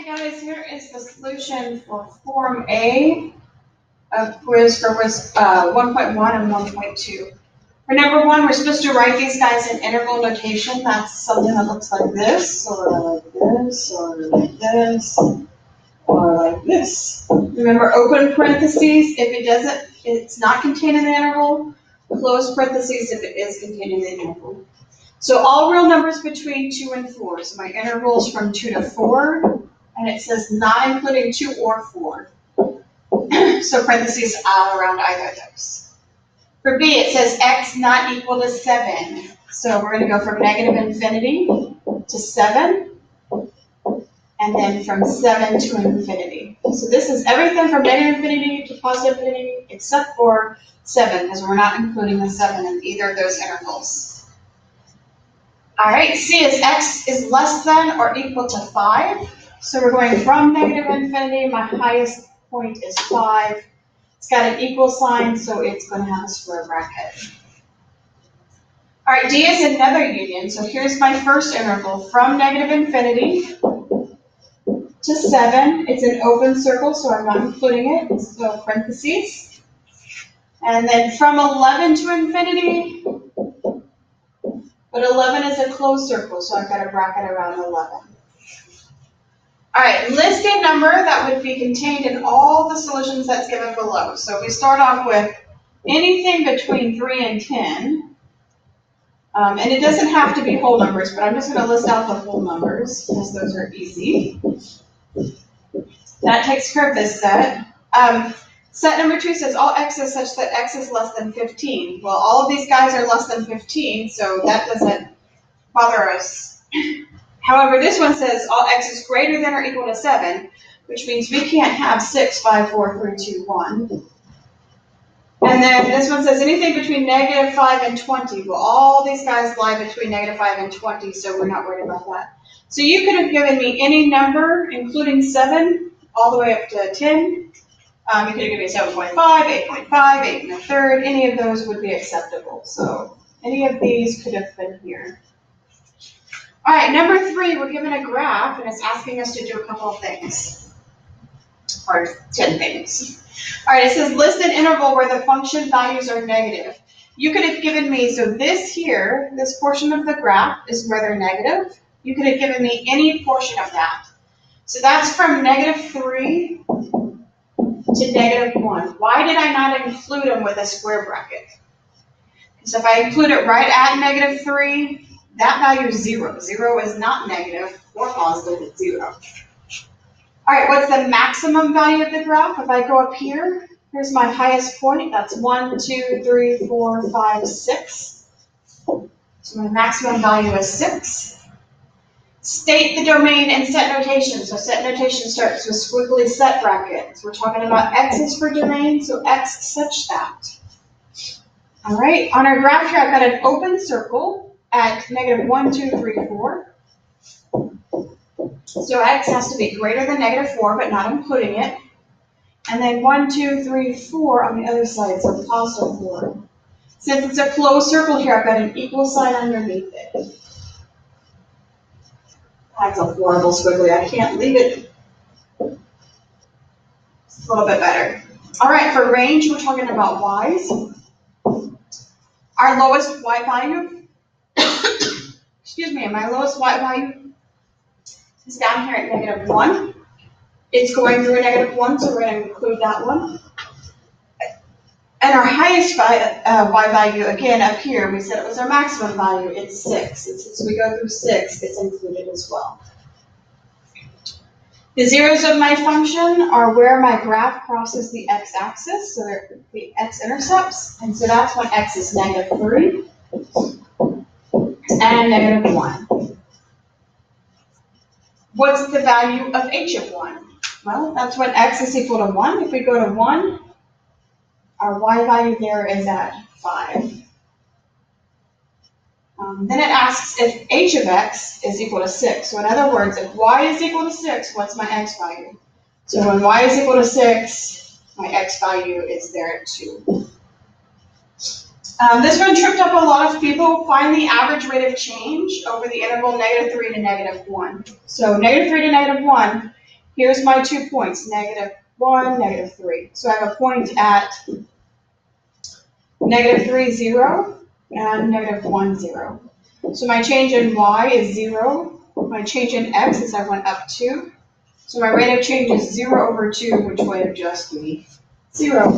Hi guys, here is the solution for Form A of quiz for 1.1 and 1.2. For number 1, we're supposed to write these guys in interval notation. That's something that looks like this, or like this, or like this, or like this. Remember, open parentheses if it doesn't, it's not contained in the interval. Close parentheses if it is contained in the interval. So all real numbers between 2 and 4. So my interval is from 2 to 4. And it says not including 2 or 4. So parentheses all around either of those. For B, it says x not equal to 7. So we're going to go from negative infinity to 7. And then from 7 to infinity. So this is everything from negative infinity to positive infinity except for 7, because we're not including the 7 in either of those intervals. All right, C is x is less than or equal to 5. So we're going from negative infinity, my highest point is 5. It's got an equal sign, so it's going to have a square bracket. All right, D is another union. So here's my first interval from negative infinity to 7. It's an open circle, so I'm not including it, so parentheses. And then from 11 to infinity, but 11 is a closed circle, so I've got a bracket around 11. All right, list a number that would be contained in all the solutions that's given below. So we start off with anything between 3 and 10. And it doesn't have to be whole numbers, but I'm just going to list out the whole numbers because those are easy. That takes care of this set. Set number 2 says all x is such that x is less than 15. Well, all of these guys are less than 15, so that doesn't bother us. However, this one says all x is greater than or equal to 7, which means we can't have 6, 5, 4, 3, 2, 1. And then this one says anything between negative 5 and 20. Well, all these guys lie between negative 5 and 20, so we're not worried about that. So you could have given me any number, including 7, all the way up to 10. You could have given me 7.5, 8.5, 8 1/3. Any of those would be acceptable. So any of these could have been here. All right, number 3, we're given a graph, and it's asking us to do a couple of things, or 10 things. All right, it says list an interval where the function values are negative. You could have given me, so this here, this portion of the graph is where they're negative. You could have given me any portion of that. So that's from negative 3 to negative 1. Why did I not include them with a square bracket? Because if I include it right at negative 3, that value is 0. 0 is not negative or positive, it's 0. All right, what's the maximum value of the graph? If I go up here, here's my highest point. That's 1, 2, 3, 4, 5, 6. So my maximum value is 6. State the domain in set notation. So set notation starts with squiggly set brackets. We're talking about x's for domain, so x such that. All right, on our graph here, I've got an open circle at negative 1, 2, 3, 4. So x has to be greater than negative 4, but not including it. And then 1, 2, 3, 4 on the other side, so positive 4. Since it's a closed circle here, I've got an equal sign underneath it. That's a horrible squiggly. I can't leave it. It's a little bit better. All right, for range, we're talking about y's. Our lowest y value, excuse me, my lowest y value is down here at negative 1. It's going through a negative 1, so we're going to include that one. And our highest y value, again, up here, we said it was our maximum value. It's 6. And since we go through 6, it's included as well. The zeros of my function are where my graph crosses the x-axis, so they're the x-intercepts. And so that's when x is negative 3 and negative 1. What's the value of h of 1? Well, that's when x is equal to 1. If we go to 1, our y value there is at 5. Then it asks if h of x is equal to 6. So in other words, if y is equal to 6, what's my x value? So when y is equal to 6, my x value is there at 2. This one tripped up a lot of people. Find the average rate of change over the interval negative 3 to negative 1. So negative 3 to negative 1 Here's my 2 points, -1, -3. So I have a point at -3, 0, and -1, 0. So my change in y is 0. My change in x is I went up 2. So my rate of change is 0 over 2, which would just be 0.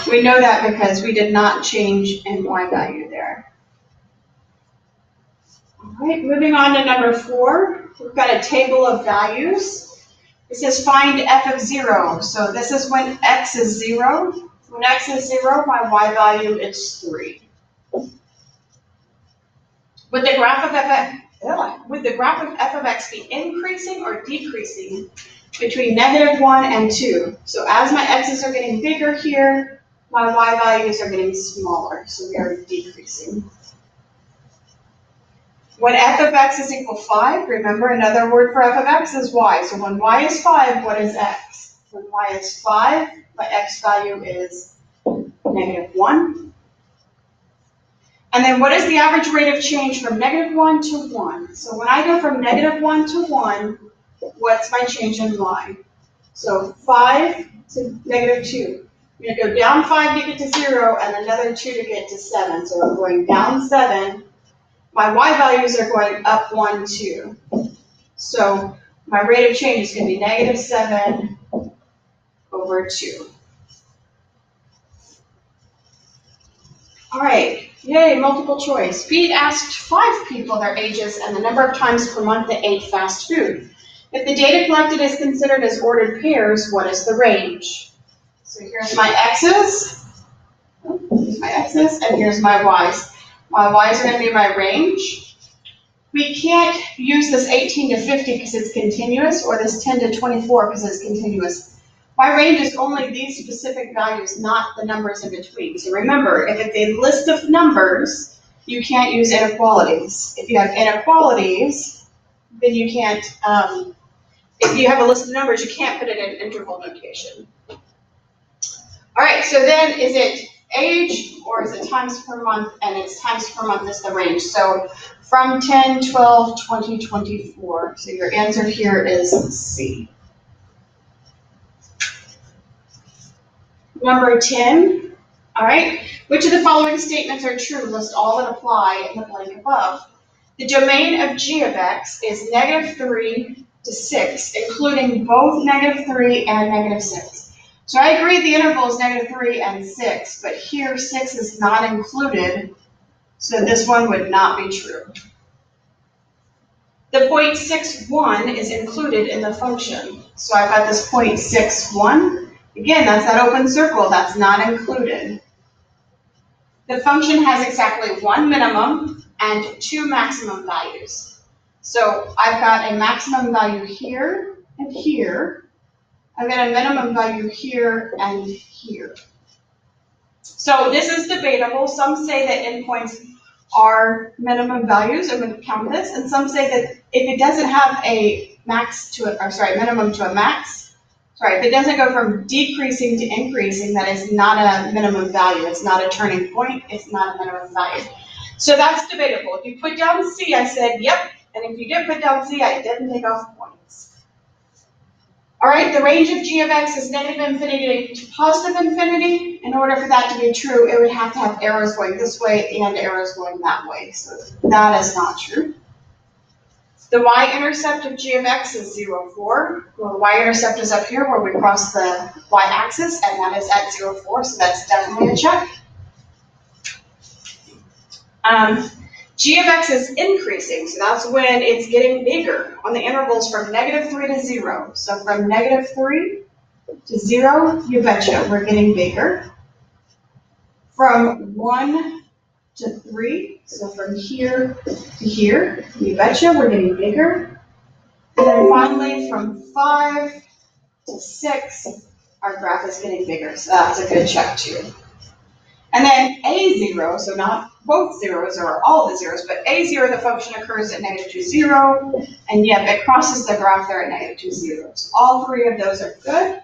We know that because we did not change in y value there. All right, moving on to number 4. We've got a table of values. It says find f of 0. So this is when x is 0. When x is 0, my y value is 3. Would the graph of f of x be increasing or decreasing between -1 and 2? So as my x's are getting bigger here, my y values are getting smaller, so we are decreasing. When f of x is equal to 5, remember another word for f of x is y. So when y is 5, what is x? When y is 5, my x value is -1. And then what is the average rate of change from -1 to 1? So when I go from -1 to 1, what's my change in y? So 5 to -2. I'm going to go down 5 to get to 0 and another 2 to get to 7. So I'm going down 7. My y values are going up 1, 2. So my rate of change is going to be -7 over 2. All right, yay, multiple choice. Pete asked 5 people their ages and the number of times per month they ate fast food. If the data collected is considered as ordered pairs, what is the range? So here's my x's, and here's my y's. My y's are going to be my range. We can't use this 18 to 50 because it's continuous, or this 10 to 24 because it's continuous. My range is only these specific values, not the numbers in between. So remember, if it's a list of numbers, you can't use inequalities. If you have inequalities, then you can't, if you have a list of numbers, you can't put it in interval notation. All right, so then is it age or is it times per month? And it's times per month is the range. So from 10, 12, 20, 24. So your answer here is C. Number 10, all right. Which of the following statements are true? List all that apply in the blank above. The domain of g of x is -3 to 6, including both -3 and -6. So I agree the interval is -3 and 6, but here 6 is not included, so this one would not be true. The 0.61 is included in the function. So I've got this 0.61. Again, that's that open circle, that's not included. The function has exactly 1 minimum and 2 maximum values. So I've got a maximum value here and here. I've got a minimum value here and here. So this is debatable. Some say that endpoints are minimum values, I'm going to count this, and some say that if it doesn't have a minimum to a max, if it doesn't go from decreasing to increasing, that is not a minimum value. It's not a turning point. It's not a minimum value. So that's debatable. If you put down C, I said, yep. And if you didn't put down C, I didn't take off points. All right, the range of g of x is -infinity to positive infinity. In order for that to be true, it would have to have arrows going this way and arrows going that way. So that is not true. The y-intercept of g of x is 0, 4. Well, the y-intercept is up here where we cross the y-axis, and that is at 0, 4, so that's definitely a check. G of x is increasing, so that's when it's getting bigger on the intervals from -3 to 0. So from -3 to 0, you betcha, we're getting bigger. From 1 to 3, so from here to here, you betcha, we're getting bigger. And then finally, from 5 to 6, our graph is getting bigger, so that's a good check too. And then A0, so not both zeros or all the zeros, but A0, the function occurs at -2, 0, and yep, it crosses the graph there at -2, 0. So all 3 of those are good.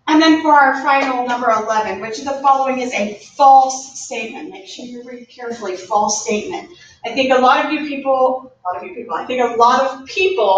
And then for our final number 11, which of the following is a false statement? Make sure you read carefully, false statement. I think a lot of people